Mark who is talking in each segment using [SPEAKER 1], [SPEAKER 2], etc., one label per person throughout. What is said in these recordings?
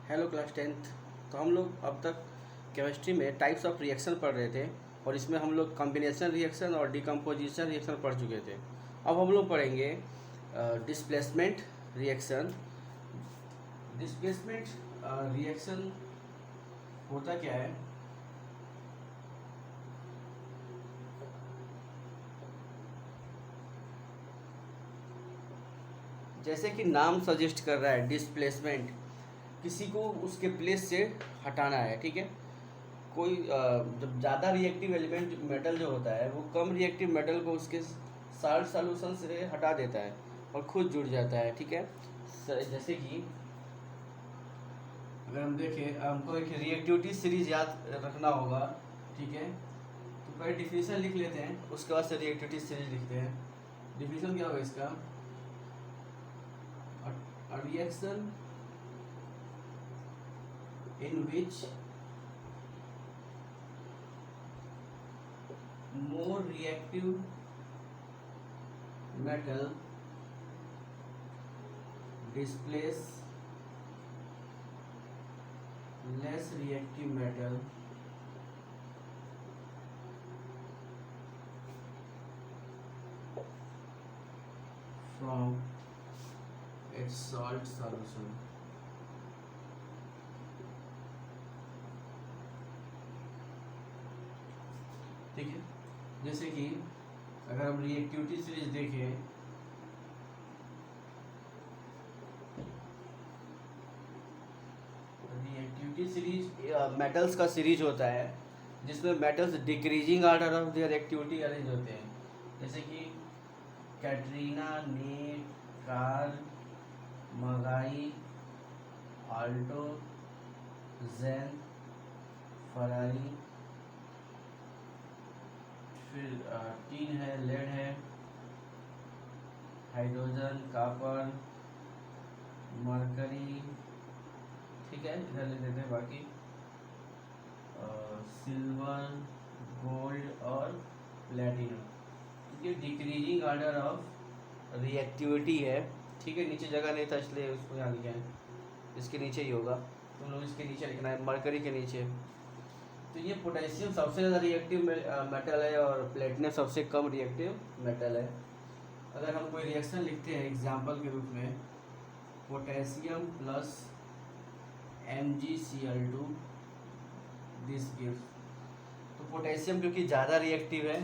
[SPEAKER 1] Hello class tenth. तो हम लोग अब तक केमिस्ट्री में टाइप्स ऑफ रिएक्शन पढ़ रहे थे और इसमें हम लोग कॉम्बिनेशन रिएक्शन और डिकम्पोजिशन रिएक्शन पढ़ चुके थे। अब हम लोग पढ़ेंगे डिस्प्लेसमेंट रिएक्शन। डिस्प्लेसमेंट रिएक्शन होता क्या है? जैसे कि नाम सजेस्ट कर रहा है, डिस्प्लेसमेंट, किसी को उसके प्लेस से हटाना है। ठीक है, कोई जब ज़्यादा रिएक्टिव एलिमेंट मेटल जो होता है वो कम रिएक्टिव मेटल को उसके साल्ट सॉल्यूशन से हटा देता है और खुद जुड़ जाता है। ठीक है, जैसे कि अगर हम देखें, हमको एक रिएक्टिविटी सीरीज याद रखना होगा। ठीक है, तो पहले डिफिनेशन लिख लेते हैं, उसके बाद से रिएक्टिविटी सीरीज लिखते हैं। डिफिनेशन क्या होगा इसका? a reaction in which more reactive metal displace less reactive metal from its salt solution। ठीक है, जैसे कि अगर हम रिएक्टिविटी सीरीज देखें, रिएक्टिविटी सीरीज मेटल्स का सीरीज होता है जिसमें metals decreasing order of their activity arrange होते हैं। जैसे कि कैटरीना, नेट, कार, मगाई, आल्टो, जैन, फरारी, फिर टीन है, लेड है, हाइड्रोजन, कापर, मरकरी। ठीक है, इधर लिख देते हैं बाकी सिल्वर, गोल्ड और प्लेटिनम। ये डिक्रीजिंग ऑर्डर ऑफ रिएक्टिविटी है। ठीक है, नीचे जगह नहीं था इसलिए उसको यहाँ लिखे हैं, इसके नीचे ही होगा, तुम लोग इसके नीचे लिखना है, मरकरी के नीचे। तो ये पोटेशियम सबसे ज़्यादा रिएक्टिव मेटल है और प्लेटिनम सबसे कम रिएक्टिव मेटल है। अगर हम कोई रिएक्शन लिखते हैं एग्जाम्पल के रूप में, potassium plus MgCl2 this gives. तो पोटेशियम क्योंकि ज़्यादा रिएक्टिव है,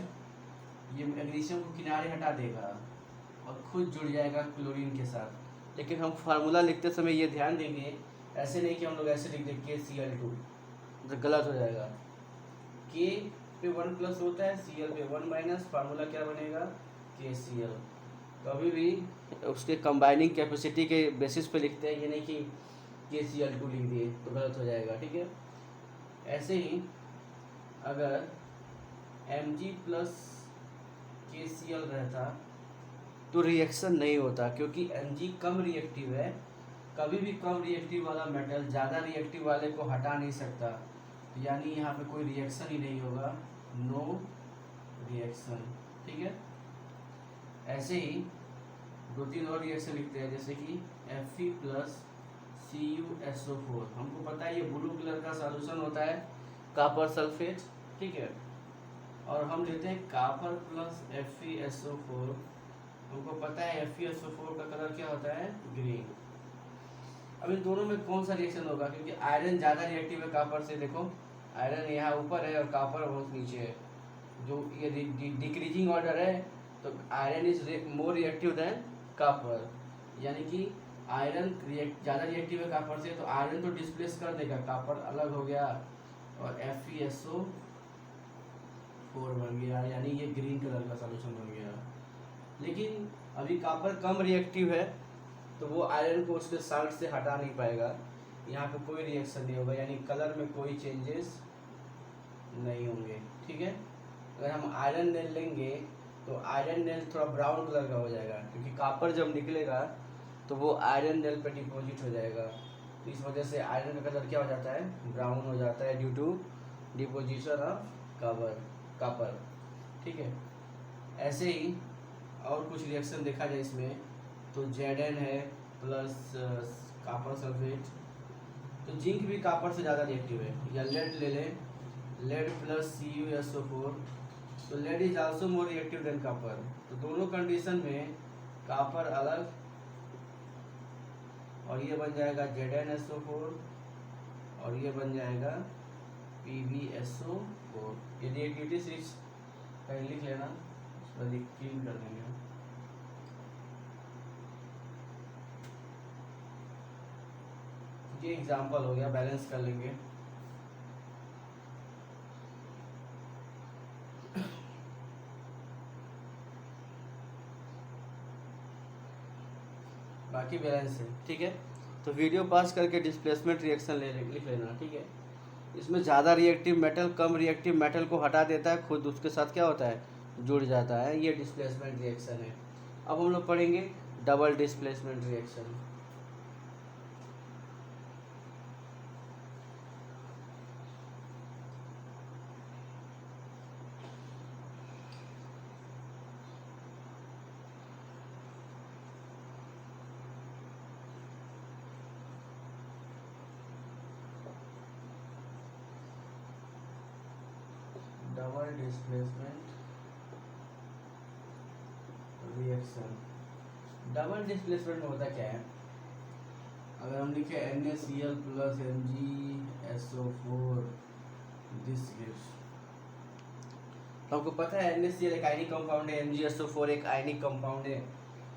[SPEAKER 1] ये मैग्नीशियम को किनारे हटा देगा और खुद जुड़ जाएगा क्लोरीन के साथ। लेकिन हम फार्मूला लिखते समय ये ध्यान देंगे, ऐसे नहीं कि हम लोग ऐसे लिख दें KCl2, तो गलत हो जाएगा। K पे 1 प्लस होता है, Cl पे 1 माइनस, फार्मूला क्या बनेगा? KCl। कभी भी उसके कंबाइनिंग कैपेसिटी के बेसिस पे लिखते हैं, ये नहीं कि KCl2 लिख दिए तो गलत हो जाएगा। ठीक है, ऐसे ही अगर Mg प्लस KCl रहता तो रिएक्शन नहीं होता, क्योंकि Mg कम रिएक्टिव है। कभी भी कम रिएक्टिव वाला मेटल ज़्यादा रिएक्टिव वाले को हटा नहीं सकता, तो यानी यहाँ पे कोई रिएक्शन ही नहीं होगा, नो रिएक्शन। ठीक है, ऐसे ही दो तीन और रिएक्शन लिखते हैं, जैसे कि Fe प्लस CuSO4। हमको पता है ये ब्लू कलर का सॉल्यूशन होता है, कॉपर सल्फेट। ठीक है, और हम लेते हैं कॉपर प्लस FeSO4। हमको पता है FeSO4 का कलर क्या होता है? ग्रीन। अब इन दोनों में कौन सा रिएक्शन होगा? क्योंकि आयरन ज़्यादा रिएक्टिव है कॉपर से। देखो, आयरन यहाँ ऊपर है और कॉपर बहुत नीचे है। जो ये डिक्रीजिंग ऑर्डर है, तो iron is more reactive than copper, यानी कि आयरन ज़्यादा रिएक्टिव है कॉपर से, तो आयरन तो डिस्प्लेस कर देगा, कॉपर अलग हो गया और FeSO4 बन गया, यानी ये ग्रीन कलर का सॉल्यूशन बन गया। लेकिन अभी कॉपर कम रिएक्टिव है, तो वो आयरन को उसके साल्ट से हटा नहीं पाएगा, यहाँ पे कोई रिएक्शन नहीं होगा, यानी कलर में कोई चेंजेस नहीं होंगे। ठीक है, अगर हम आयरन नेल लेंगे तो आयरन नेल थोड़ा ब्राउन कलर का हो जाएगा, क्योंकि कॉपर जब निकलेगा तो वो आयरन नेल पे डिपॉजिट हो जाएगा, तो इस वजह से आयरन का कलर क्या हो जाता है? ब्राउन हो जाता है, due to deposition of copper. ठीक है, ऐसे ही और कुछ रिएक्शन देखा जाए इसमें, तो Zn है प्लस कॉपर सल्फेट, तो जिंक भी कॉपर से ज़्यादा रिएक्टिव है। या लेड ले लें, लेड प्लस CuSO4, तो lead is also more reactive than copper. तो दोनों कंडीशन में कॉपर अलग, और ये बन जाएगा ZnSO4, और ये बन जाएगा PbSO4। ये रिएक्टिविटी सिर्फ कहीं लिख लेना, उस पर क्लीन कर देंगे। ये एग्जांपल हो गया, बैलेंस कर लेंगे। बाकी बैलेंस है, ठीक है। तो वीडियो पास करके डिस्प्लेसमेंट रिएक्शन लिख लेना, ठीक है। इसमें ज़्यादा रिएक्टिव मेटल कम रिएक्टिव मेटल को हटा देता है, खुद उसके साथ क्या होता है, जुड़ जाता है। ये डिस्प्लेसमेंट रिएक्शन है। अब हम लोग पढ़ेंगे double displacement reaction. Double displacement reaction. Double displacement में होता क्या है, अगर हम लिखे NaCl plus MgSO4 this gives, तो हमको पता है NaCl एक आयनिक कंपाउंड है, MgSO4 एक आयनिक कंपाउंड है।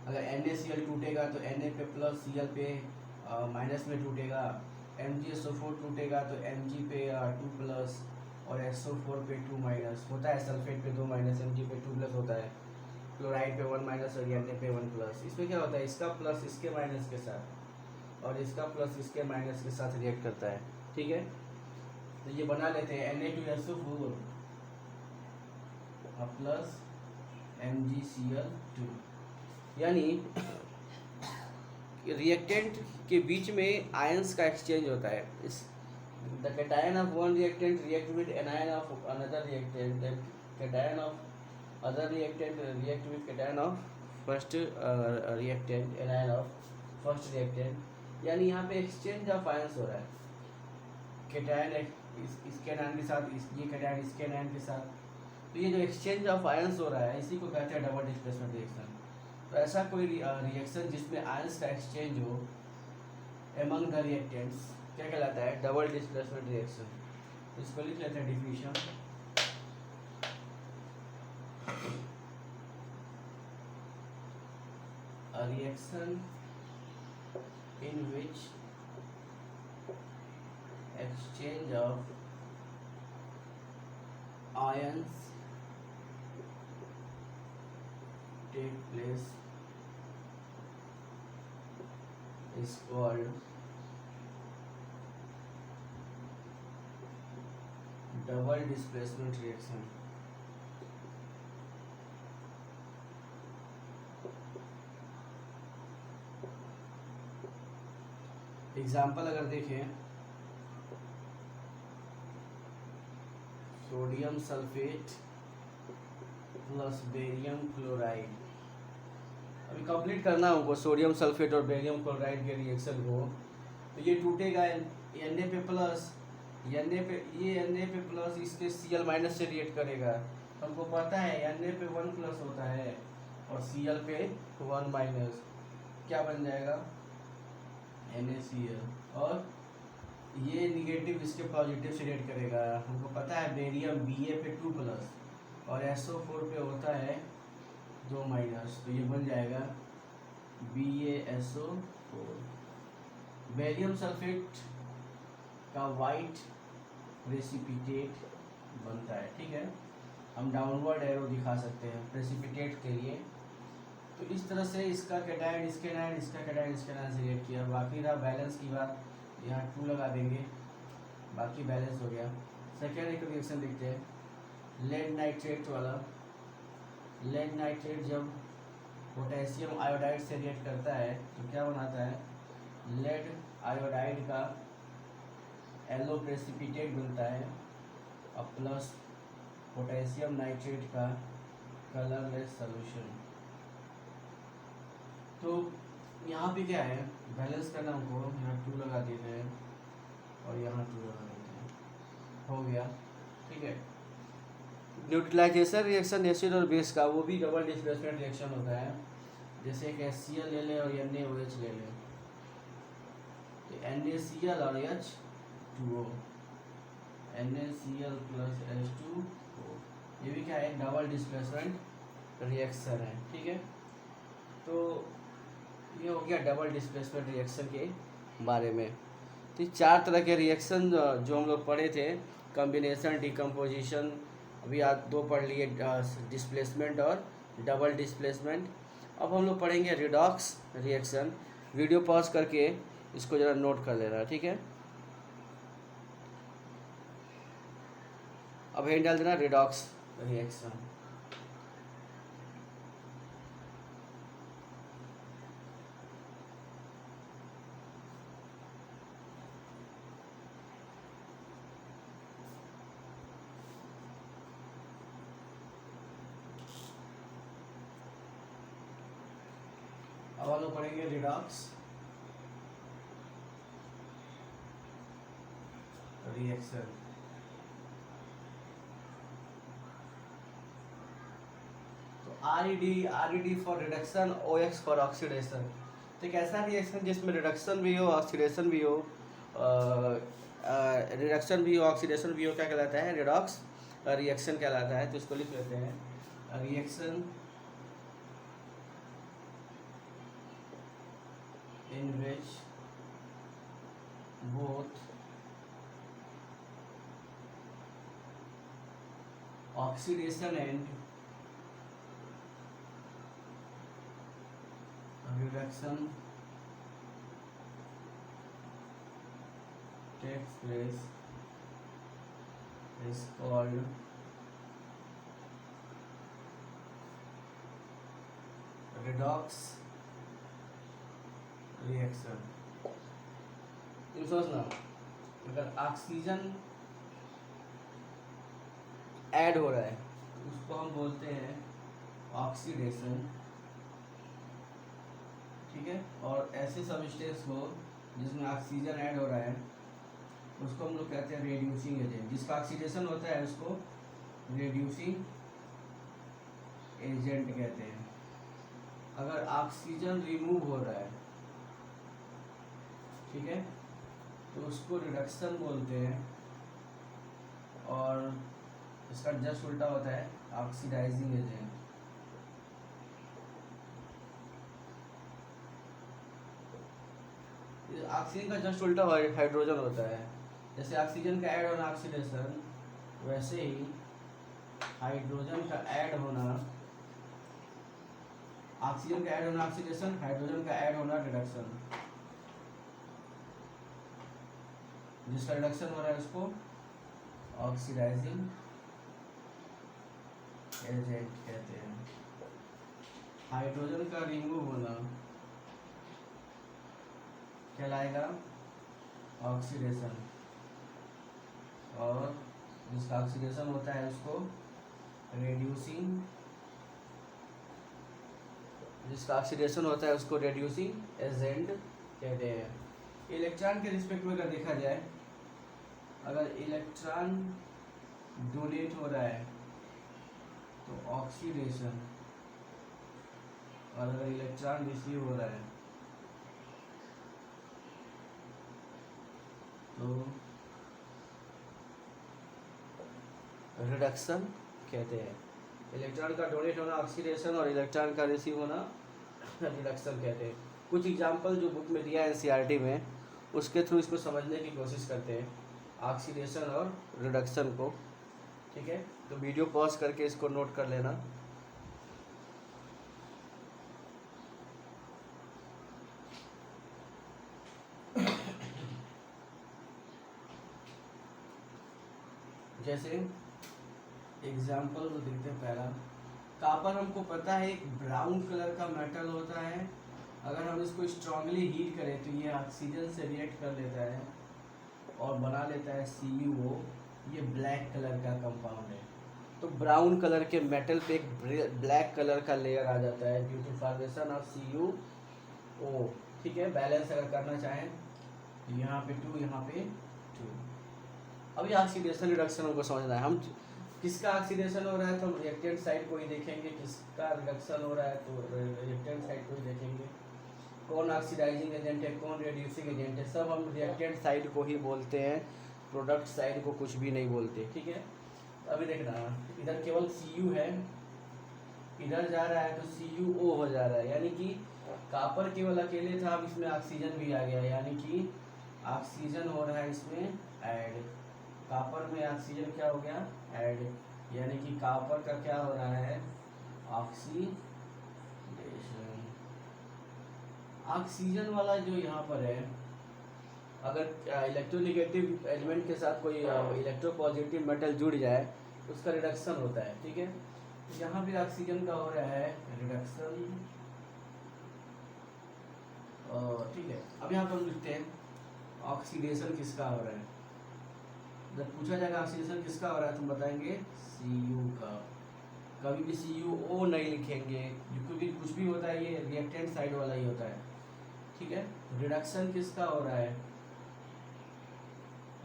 [SPEAKER 1] अगर NaCl टूटेगा तो Na पे प्लस Cl पे माइनस में टूटेगा, MgSO4 टूटेगा तो Mg पे 2 प्लस और SO4 पे 2 माइनस होता है। सल्फेट पे 2 माइनस, Mg पे 2 प्लस होता है। क्लोराइड पे 1 माइनस और Na पे 1 प्लस। इसमें क्या होता है, इसका प्लस इसके माइनस के साथ और इसका प्लस इसके माइनस के साथ रिएक्ट करता है, ठीक है। तो ये बना लेते हैं Na2SO4 प्लस MgCl2, यानी रिएक्टेंट के बीच में आयंस का एक्सचेंज होता है। इस the cation of one reactant react with anion of another reactant, then cation of other reactant react with cation of first reactant, anion of first reactant, यानी यहाँ पे एक्सचेंज ऑफ आयंस हो रहा है। कैटायन इसके आयन के साथ ये कैटायन इसके आयन के साथ, तो ये जो एक्सचेंज ऑफ आयंस हो रहा है इसी को कहते हैं डबल डिस्प्लेसमेंट रिएक्शन। तो ऐसा कोई रिएक्शन जिसमें आयंस का एक्सचेंज हो एमंग द रिएक्टेंट्स क्या कहलाता है, डबल डिस्प्लेसमेंट रिएक्शन। इसको लिख लेते हैं definition. A reaction in which exchange of ions take place is called double displacement reaction. Example अगर देखें, sodium sulphate plus barium chloride. अभी कंप्लीट करना होगा सोडियम सल्फेट और बेरियम क्लोराइड के रिएक्शन को। तो ये टूटेगा Na पे प्लस, Na पे ये Na पे प्लस इसके Cl माइनस से रिएक्ट करेगा। हमको पता है Na पे 1 प्लस होता है और Cl पे 1 माइनस, क्या बन जाएगा NaCl, और ये निगेटिव इसके पॉजिटिव से रिएक्ट करेगा। हमको पता है बेरियम Ba पे 2 प्लस और SO4 पे होता है 2 माइनस, तो ये बन जाएगा BaSO4। बेरियम सल्फेट का वाइट प्रेसिपिटेट बनता है, ठीक है। हम डाउनवर्ड एरो दिखा सकते हैं प्रेसिपिटेट के लिए। तो इस तरह से इसका कैटायन इसके आयन, इसका कैटायन इसके आयन से रिएक्ट किया। बाकी रहा बैलेंस की बात, यहाँ 2 लगा देंगे, बाकी बैलेंस हो गया। सेकेंड एक रिएक्शन देखते हैं, लेड नाइट्रेट वाला। लेड नाइट्रेट जब पोटेशियम आयोडाइड से रिएक्ट करता है तो क्या बनाता है, लेड आयोडाइड का येलो प्रेसिपिटेट बनता है और प्लस पोटेशियम नाइट्रेट का कलरलेस सॉल्यूशन। तो यहाँ पे क्या है, बैलेंस करना हमको, यहाँ 2 लगा देते हैं। और यहाँ 2 लगा देते हैं, हो गया। ठीक है, न्यूट्रलाइजेशन रिएक्शन एसिड और बेस का, वो भी डबल डिस्प्लेसमेंट रिएक्शन होता है। जैसे एक HCl ले लें और NaOH ले लें, तो NaCl और H2O, NaCl प्लस H2O, ये भी क्या है, डबल डिस्प्लेसमेंट रिएक्शन है। ठीक है, तो ये हो गया डबल डिस्प्लेसमेंट रिएक्शन के बारे में। तो ये 4 तरह के रिएक्शन जो हम लोग पढ़े थे, कॉम्बिनेशन, डिकम्पोजिशन, अभी आज 2 पढ़ लिए, डिस्प्लेसमेंट और डबल डिस्प्लेसमेंट। अब हम लोग पढ़ेंगे रिडॉक्स रिएक्शन। वीडियो पॉज करके इसको ज़रा नोट कर लेना, ठीक है। अब हेड डाल देना रिडॉक्स रिएक्शन। अब हम लोग पढ़ेंगे रिडॉक्स रिएक्शन। तो RED for reduction, OX for oxidation. तो एक ऐसा रिएक्शन जिसमें रिडक्शन भी हो, ऑक्सीडेशन भी हो, रिडक्शन भी हो, ऑक्सीडेशन भी हो, क्या कहलाता है, रिडॉक्स रिएक्शन कहलाता है। तो इसको लिख लेते हैं, reaction in which both oxidation and reduction takes place is called redox reaction. तुम सोचना, अगर ऑक्सीजन ऐड हो रहा है तो उसको हम बोलते हैं ऑक्सीडेशन, ठीक है। और ऐसे सबस्टेंस को जिसमें ऑक्सीजन ऐड हो रहा है उसको हम लोग कहते हैं रेड्यूसिंग एजेंट। जिसका ऑक्सीडेशन होता है उसको रेड्यूसिंग एजेंट कहते हैं। अगर ऑक्सीजन रिमूव हो रहा है, ठीक है, तो उसको रिडक्शन बोलते हैं। और इसका जस्ट उल्टा होता है ऑक्सीडाइजिंग एजेंट। ऑक्सीजन का जस्ट उल्टा हाइड्रोजन होता है। जैसे ऑक्सीजन का ऐड होना ऑक्सीडेशन, वैसे ही हाइड्रोजन का ऐड होना, ऑक्सीजन का ऐड होना ऑक्सीडेशन, हाइड्रोजन का ऐड होना रिडक्शन। जिसका रिडक्शन हो रहा है उसको ऑक्सीडाइजिंग एजेंट कहते हैं। हाइड्रोजन का रिमूव होना कहलाएगा ऑक्सीडेशन, और जिसका ऑक्सीडेशन होता है उसको रेड्यूसिंग, जिसका ऑक्सीडेशन होता है उसको रेड्यूसिंग एजेंट कहते हैं। इलेक्ट्रॉन के रिस्पेक्ट में अगर देखा जाए, अगर इलेक्ट्रॉन डोनेट हो रहा है तो ऑक्सीडेशन, और अगर इलेक्ट्रॉन रिसीव हो रहा है तो रिडक्शन कहते हैं। इलेक्ट्रॉन का डोनेट होना ऑक्सीडेशन और इलेक्ट्रॉन का रिसीव होना रिडक्शन कहते हैं। कुछ एग्जांपल जो बुक में दिया है NCERT में, उसके थ्रू इसको समझने की कोशिश करते हैं, ऑक्सीडेशन और रिडक्शन को, ठीक है। तो वीडियो पॉज करके इसको नोट कर लेना। जैसे एग्जाम्पल को देखते हैं। पहला, कॉपर हमको पता है एक ब्राउन कलर का मेटल होता है। अगर हम इसको स्ट्रांगली हीट करें तो ये ऑक्सीजन से रिएक्ट कर लेता है और बना लेता है CuO। ये ब्लैक कलर का कंपाउंड है। तो ब्राउन कलर के मेटल पे एक ब्लैक कलर का लेयर आ जाता है due to formation of CuO, ठीक है। बैलेंस अगर करना चाहें तो यहाँ पे 2, यहाँ पे टू। अभी ऑक्सीडेशन रिडक्शन को समझना है, हम किसका ऑक्सीडेशन हो रहा है तो हम रिएक्टेंट साइड को ही देखेंगे, किसका रिडक्शन हो रहा है तो रिएक्टेंट साइड को ही देखेंगे। कौन ऑक्सीडाइजिंग एजेंट है, कौन रिड्यूसिंग एजेंट है, सब हम रिएक्टेंट साइड को ही बोलते हैं, प्रोडक्ट साइड को कुछ भी नहीं बोलते, ठीक है। अभी देखना, इधर केवल Cu है, इधर जा रहा है तो CuO हो जा रहा है, यानी कि कॉपर केवल अकेले था, अब इसमें ऑक्सीजन भी आ गया, यानी कि ऑक्सीजन हो रहा है इसमें ऐड, कॉपर में ऑक्सीजन क्या हो गया ऐड, यानी कि कॉपर का क्या हो रहा है ऑक्सीडेशन। ऑक्सीजन वाला जो यहाँ पर है, अगर इलेक्ट्रोनेगेटिव एलिमेंट के साथ कोई इलेक्ट्रोपॉजिटिव मेटल जुड़ जाए उसका रिडक्शन होता है, ठीक है। यहाँ भी ऑक्सीजन का हो रहा है रिडक्शन, ठीक है। अब यहाँ पर हम लिखते हैं ऑक्सीडेशन किसका हो रहा है, जब पूछा जाएगा ऑक्सीडेशन किसका हो रहा है तो हम बताएंगे Cu का, कभी भी CuO नहीं लिखेंगे क्योंकि कुछ भी होता है ये रिएक्टेंट साइड वाला ही होता है, ठीक है। रिडक्शन किसका हो रहा है,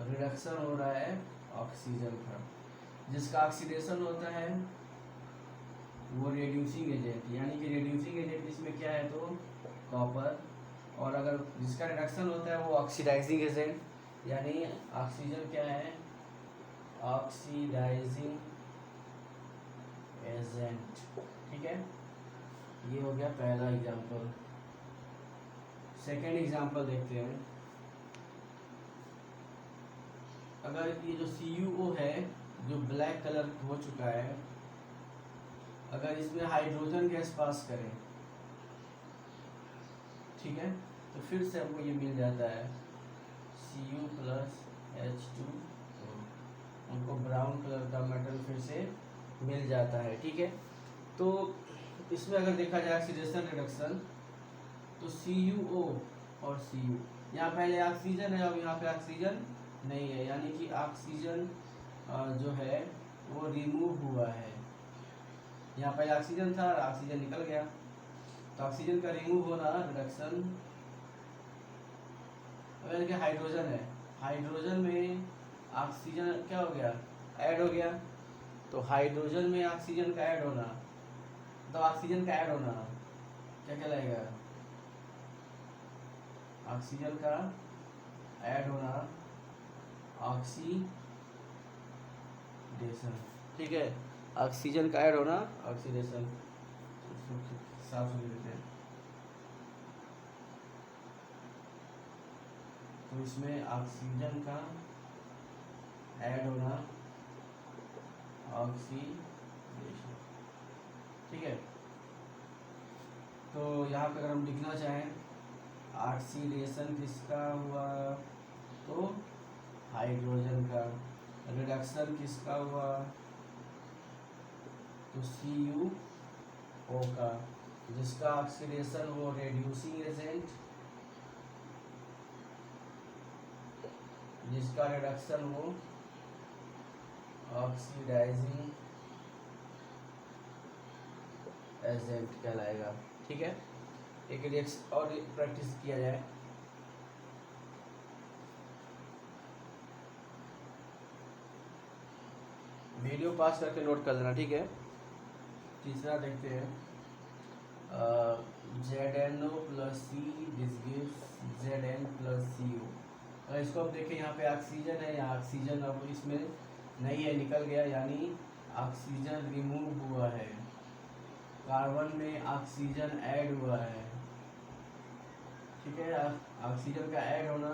[SPEAKER 1] रिडक्शन हो रहा है ऑक्सीजन का, जिसका ऑक्सीडेशन होता है वो रिड्यूसिंग एजेंट, यानी कि रिड्यूसिंग एजेंट इसमें क्या है तो कॉपर, और अगर जिसका रिडक्शन होता है वो ऑक्सीडाइजिंग एजेंट, यानी ऑक्सीजन क्या है ऑक्सीडाइजिंग एजेंट, ठीक है। ये हो गया पहला एग्जांपल। सेकेंड एग्जांपल देखते हैं, अगर ये जो CuO है जो ब्लैक कलर हो चुका है, अगर इसमें हाइड्रोजन गैस पास करें, ठीक है, तो फिर से हमको ये मिल जाता है Cu प्लस H2, उनको ब्राउन कलर का मेटल फिर से मिल जाता है, ठीक है। तो इसमें अगर देखा जाए ऑक्सीडेशन रिडक्शन तो CuO और Cu, यहाँ पहले ऑक्सीजन है, अब यहाँ पे ऑक्सीजन नहीं है, यानी कि ऑक्सीजन जो है वो रिमूव हुआ है, यहाँ पहले ऑक्सीजन था ऑक्सीजन निकल गया, तो ऑक्सीजन का रिमूव होना रिडक्शन। अगर देखिए हाइड्रोजन है, हाइड्रोजन में ऑक्सीजन क्या हो गया ऐड हो गया, तो हाइड्रोजन में ऑक्सीजन का ऐड होना, तो ऑक्सीजन का ऐड होना क्या कहलाएगा, ऑक्सीजन का ऐड होना ऑक्सीडेशन, ठीक है। ऑक्सीजन का ऐड होना ऑक्सीडेशन, साफ सुन लेते हैं, तो इसमें ऑक्सीजन का ऐड होना ऑक्सीडेशन, ठीक है। तो यहाँ पे अगर हम लिखना चाहें ऑक्सीडेशन किसका हुआ तो हाइड्रोजन का, रिडक्शन किसका हुआ तो CuO का, जिसका ऑक्सीडेशन हो रिड्यूसिंग एजेंट, जिसका रिडक्शन हो ऑक्सीडाइजिंग एजेंट कहलाएगा, ठीक है। एक रिएक्शन और प्रैक्टिस किया जाए, वीडियो पास करके नोट कर लेना, ठीक है। तीसरा देखते हैं ZnO plus C this gives Zn plus Cu। अगर इसको अब देखें यहाँ पे ऑक्सीजन है, यहाँ ऑक्सीजन अब इसमें नहीं है निकल गया, यानी ऑक्सीजन रिमूव हुआ है, कार्बन में ऑक्सीजन ऐड हुआ है, ठीक है। ऑक्सीजन का ऐड होना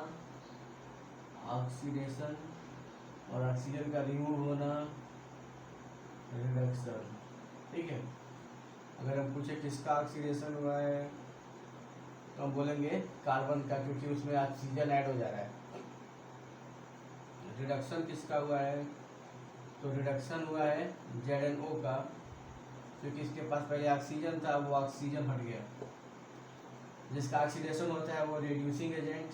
[SPEAKER 1] ऑक्सीडेशन और ऑक्सीजन का रिमूव होना रिडक्शन, ठीक है। अगर हम पूछे किसका ऑक्सीडेशन हुआ है तो हम बोलेंगे कार्बन का, क्योंकि उसमें ऑक्सीजन ऐड हो जा रहा है। रिडक्शन किसका हुआ है तो रिडक्शन हुआ है ZnO का, क्योंकि इसके पास पहले ऑक्सीजन था वो ऑक्सीजन हट गया, जिसका ऑक्सीडेशन होता है वो रिड्यूसिंग एजेंट,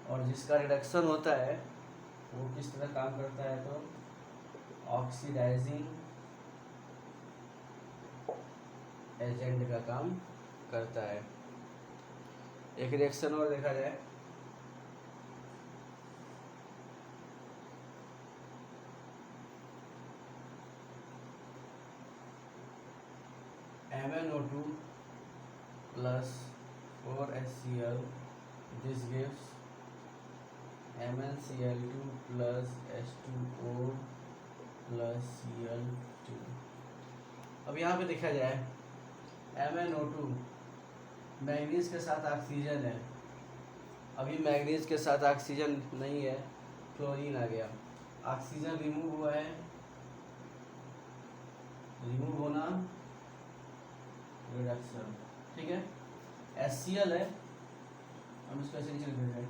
[SPEAKER 1] और जिसका रिडक्शन होता है वो किस तरह काम करता है तो ऑक्सीडाइजिंग एजेंट का काम करता है। एक रिएक्शन और देखा जाए, MnO2 plus 4HCl, this gives MnCl2 plus H2O plus Cl2। अब यहाँ पे देखा जाए MnO2 मैंगनीज के साथ ऑक्सीजन है, अभी मैंगनीज के साथ ऑक्सीजन नहीं है, क्लोरीन आ गया, ऑक्सीजन रिमूव हुआ है, रिमूव होना रिडक्शन, ठीक है। HCl है, हम इसको ऐसे नीचे लिख देते हैं,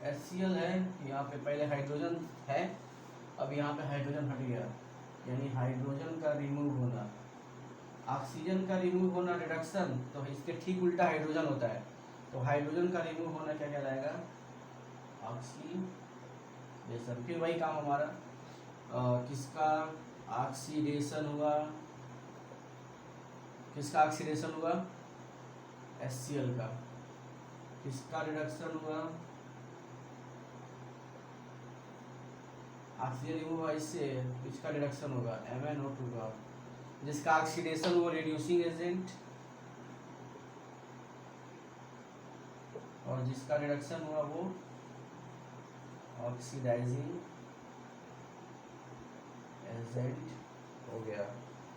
[SPEAKER 1] HCl है, यहाँ पे पहले हाइड्रोजन है, अब यहाँ पे हाइड्रोजन हट गया, यानी हाइड्रोजन का रिमूव होना, ऑक्सीजन का रिमूव होना रिडक्शन, तो इसके ठीक उल्टा हाइड्रोजन होता है, तो हाइड्रोजन का रिमूव होना क्या कहलाएगा, ऑक्सीडेशन। फिर वही काम हमारा किसका ऑक्सीडेशन हुआ, किसका ऑक्सीडेशन हुआ, HCl का, किसका रिडक्शन हुआ, ऑक्सीजन रिमूव हुआ इससे, इसका रिडक्शन होगा MnO2 का, जिसका ऑक्सीडेशन हुआ रिड्यूसिंग एजेंट, और जिसका रिडक्शन हुआ वो ऑक्सीडाइजिंग एजेंट हो गया,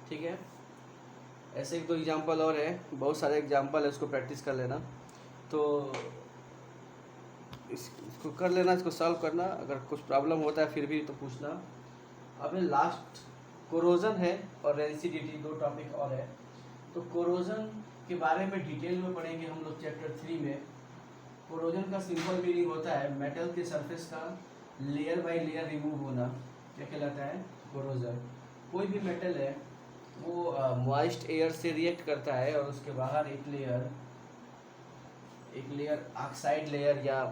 [SPEAKER 1] ठीक है। ऐसे एक दो एग्जांपल और है, बहुत सारे एग्जांपल है, उसको प्रैक्टिस कर लेना, तो इसको कर लेना, इसको सॉल्व करना, अगर कुछ प्रॉब्लम होता है फिर भी तो पूछना। अब लास्ट कोरोजन है और रेंसिडिटी, दो टॉपिक और है, तो कोरोजन के बारे में डिटेल में पढ़ेंगे हम लोग चैप्टर 3 में। कोरोजन का सिंपल मीनिंग होता है मेटल के सरफेस का लेयर बाय लेयर रिमूव होना, क्या कहलाता है, कोरोजन। कोई भी मेटल है वो मॉइस्ट एयर से रिएक्ट करता है और उसके बाहर एक लेयर ऑक्साइड लेयर या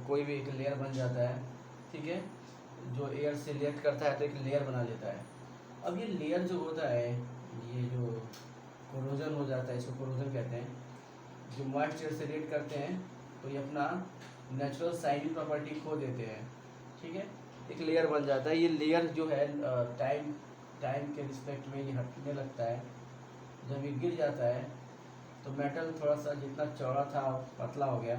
[SPEAKER 1] कोई भी एक लेयर बन जाता है, ठीक है, जो एयर से रिएक्ट करता है तो एक लेयर बना लेता है। अब ये लेयर जो होता है, ये जो कोरोजन हो जाता है, इसको कोरोजन कहते हैं, जो मॉइस्ट एयर से रिएक्ट करते हैं तो ये अपना नेचुरल शाइनिंग प्रॉपर्टी खो देते हैं, ठीक है, एक लेयर बन जाता है। ये लेयर जो है टाइम के रिस्पेक्ट में ये हटने लगता है, जब ये गिर जाता है तो मेटल थोड़ा सा जितना चौड़ा था पतला हो गया,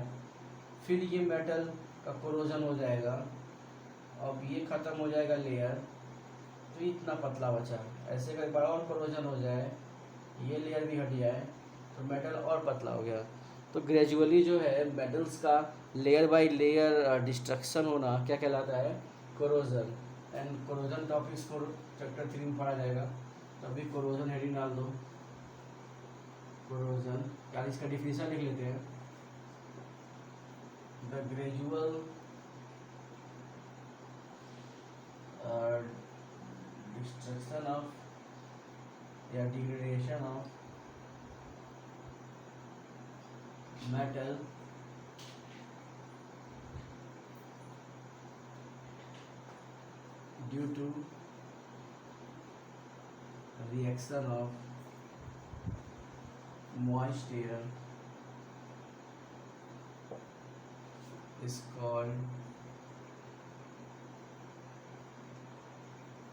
[SPEAKER 1] फिर ये मेटल का कोरोजन हो जाएगा, अब ये ख़त्म हो जाएगा लेयर, तो इतना पतला बचा, ऐसे का एक बार और कोरोजन हो जाए, ये लेयर भी हट जाए तो मेटल और पतला हो गया। तो ग्रेजुअली जो है मेटल्स का लेयर बाय लेयर डिस्ट्रक्शन होना क्या कहलाता है, कोरोजन। एंड कोरोजन टॉपिक्स को चैप्टर 3 में पढ़ा जाएगा, तभी कोरोजन हेडिंग डाल दो, कोरोजन, क्या इसका डिफिनीशन लिख लेते हैं, द ग्रेजुअल डिस्ट्रक्शन ऑफ या degradation of metal due to reaction of moist air is called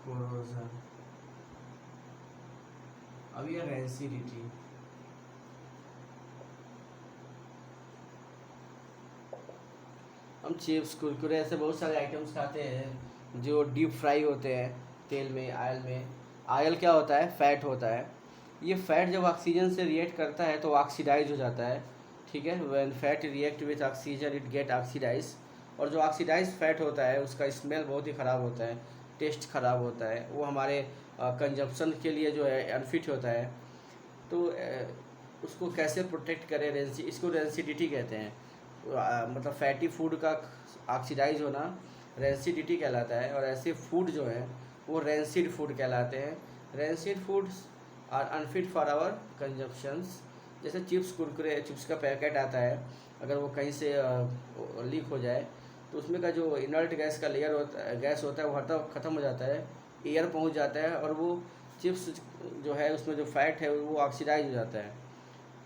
[SPEAKER 1] corrosion। अब ये रेंसिडिटी, हम चिप्स कुरकुरे ऐसे बहुत सारे आइटम्स खाते हैं जो डीप फ्राई होते हैं तेल में, आयल में। आयल क्या होता है, फैट होता है, ये फैट जब ऑक्सीजन से रिएक्ट करता है तो ऑक्सीडाइज हो जाता है, ठीक है, when fat react with oxygen it get oxidise, और जो ऑक्सीडाइज फैट होता है उसका स्मेल बहुत ही ख़राब होता है, टेस्ट ख़राब होता है, वो हमारे कंजप्शन के लिए जो है अनफिट होता है। तो उसको कैसे प्रोटेक्ट करें, इसको रेंसिडिटी कहते हैं, मतलब फैटी फूड का ऑक्सीडाइज होना रेंसिडिटी कहलाता है, और ऐसे फूड जो हैं वो रेंसिड फूड कहलाते हैं। Rancid foods are unfit for our consumptions, जैसे चिप्स कुरकुरे, चिप्स का पैकेट आता है, अगर वो कहीं से लीक हो जाए तो उसमें का जो इनर्ट गैस का लेयर गैस होता है वो हर ख़त्म हो जाता है, एयर पहुंच जाता है और वो चिप्स जो है उसमें जो फैट है वो ऑक्सीडाइज हो जाता है।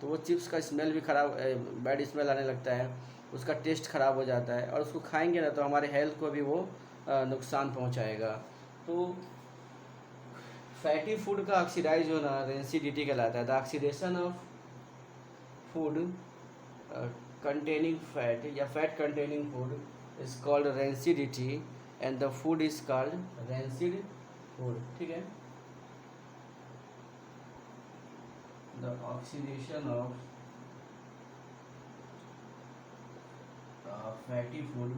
[SPEAKER 1] तो वो चिप्स का स्मेल भी ख़राब, बैड स्मेल आने लगता है, उसका टेस्ट ख़राब हो जाता है, और उसको खाएंगे ना तो हमारे हेल्थ को भी वो नुकसान पहुंचाएगा। तो फैटी फूड का ऑक्सीडाइज होना रेंसिडिटी कहलाता है। The oxidation of food containing fat या fat containing food is called rancidity and the food is called rancid food। ठीक है, the oxidation of fatty food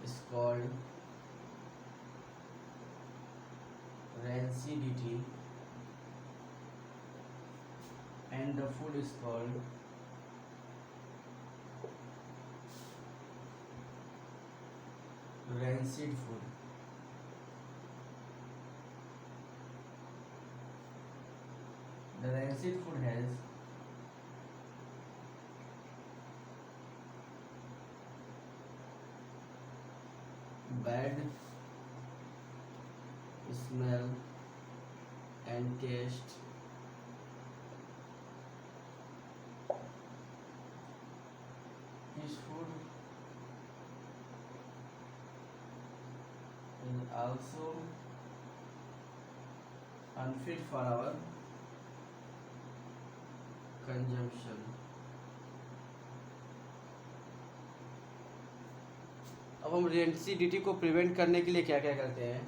[SPEAKER 1] is called rancidity and the food is called rancid food। The rancid food has bad smell and taste, this food is also unfit for our consumption। अब हम rancidity को prevent करने के लिए क्या क्या करते हैं?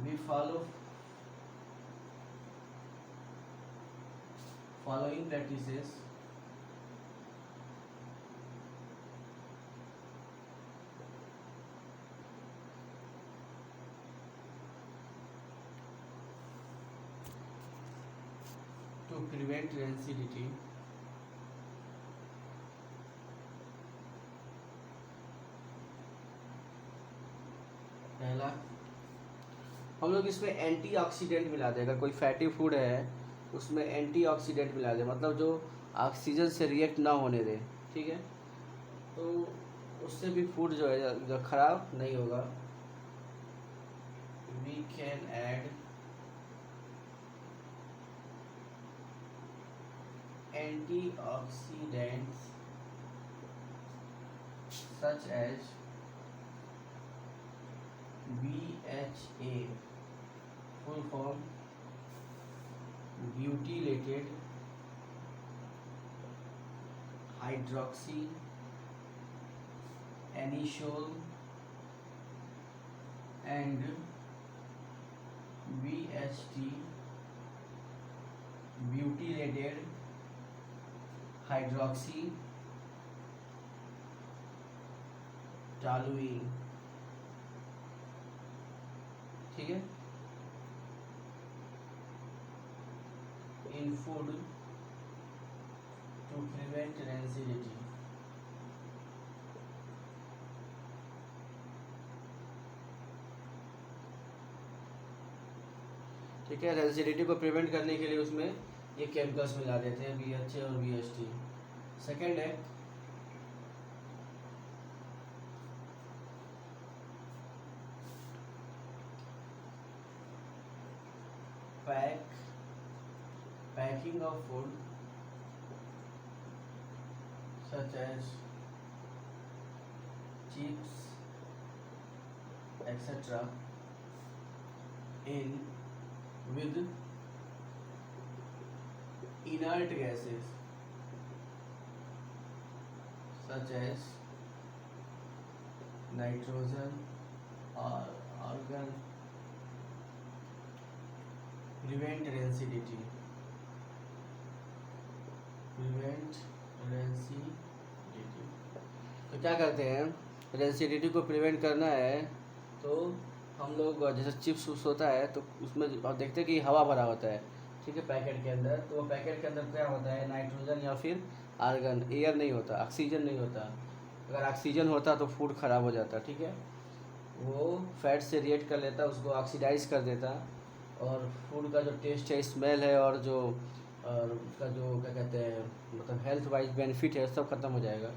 [SPEAKER 1] We following practices. To prevent rancidity, पहला, हम लोग इसमें एंटीऑक्सीडेंट मिला दें। अगर कोई फैटी फूड है उसमें एंटीऑक्सीडेंट मिला दे, मतलब जो ऑक्सीजन से रिएक्ट ना होने दे, ठीक है, तो उससे भी फूड जो है जो खराब नहीं होगा। We can add antioxidants such as BHA, full form butylated hydroxy anisole, and BHT, butylated hydroxy toluene। ठीक है, in food to prevent rancidity। ठीक है, रेंसिडिटी को प्रिवेंट करने के लिए उसमें ये केमिकल्स मिला देते हैं, BHA और BHT। सेकेंड है packing of food such as chips etc. in with inert gases such as nitrogen or argon। prevent rancidity, तो क्या करते हैं, रेंसिडिटी को प्रिवेंट करना है तो हम लोग जैसे चिप्स उप्स होता है तो उसमें और देखते हैं कि हवा भरा होता है, ठीक है, पैकेट के अंदर। तो वो पैकेट के अंदर क्या होता है, नाइट्रोजन या फिर आर्गन, एयर नहीं होता, ऑक्सीजन नहीं होता। अगर ऑक्सीजन होता तो फूड ख़राब हो जाता, ठीक है, वो फैट से रिएक्ट कर लेता, उसको ऑक्सीडाइज कर देता, और फूड का जो टेस्ट है, स्मेल है, और जो और उसका जो क्या कहते हैं मतलब हेल्थ वाइज बेनिफिट है, सब खत्म हो जाएगा।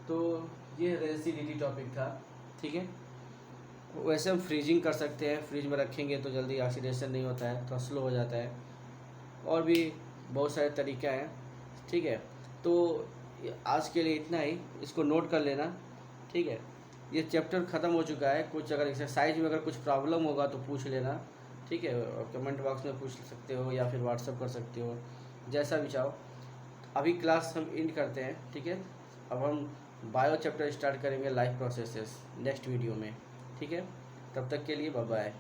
[SPEAKER 1] तो ये रेंसिडिटी टॉपिक था, ठीक है। वैसे हम फ्रीजिंग कर सकते हैं, फ्रिज में रखेंगे तो जल्दी ऑक्सीडेशन नहीं होता है, थोड़ा स्लो हो जाता है। और भी बहुत सारे तरीके हैं, ठीक है। तो आज के लिए इतना ही, इसको नोट कर लेना, ठीक है। ये चैप्टर ख़त्म हो चुका है। कुछ अगर एक्सरसाइज में अगर कुछ प्रॉब्लम होगा तो पूछ लेना, ठीक है। और कमेंट बॉक्स में पूछ सकते हो या फिर व्हाट्सअप कर सकते हो, जैसा भी चाहो। अभी क्लास हम एंड करते हैं, ठीक है। अब हम बायो चैप्टर स्टार्ट करेंगे, लाइफ प्रोसेसेस, नेक्स्ट वीडियो में, ठीक है। तब तक के लिए बाय बाय।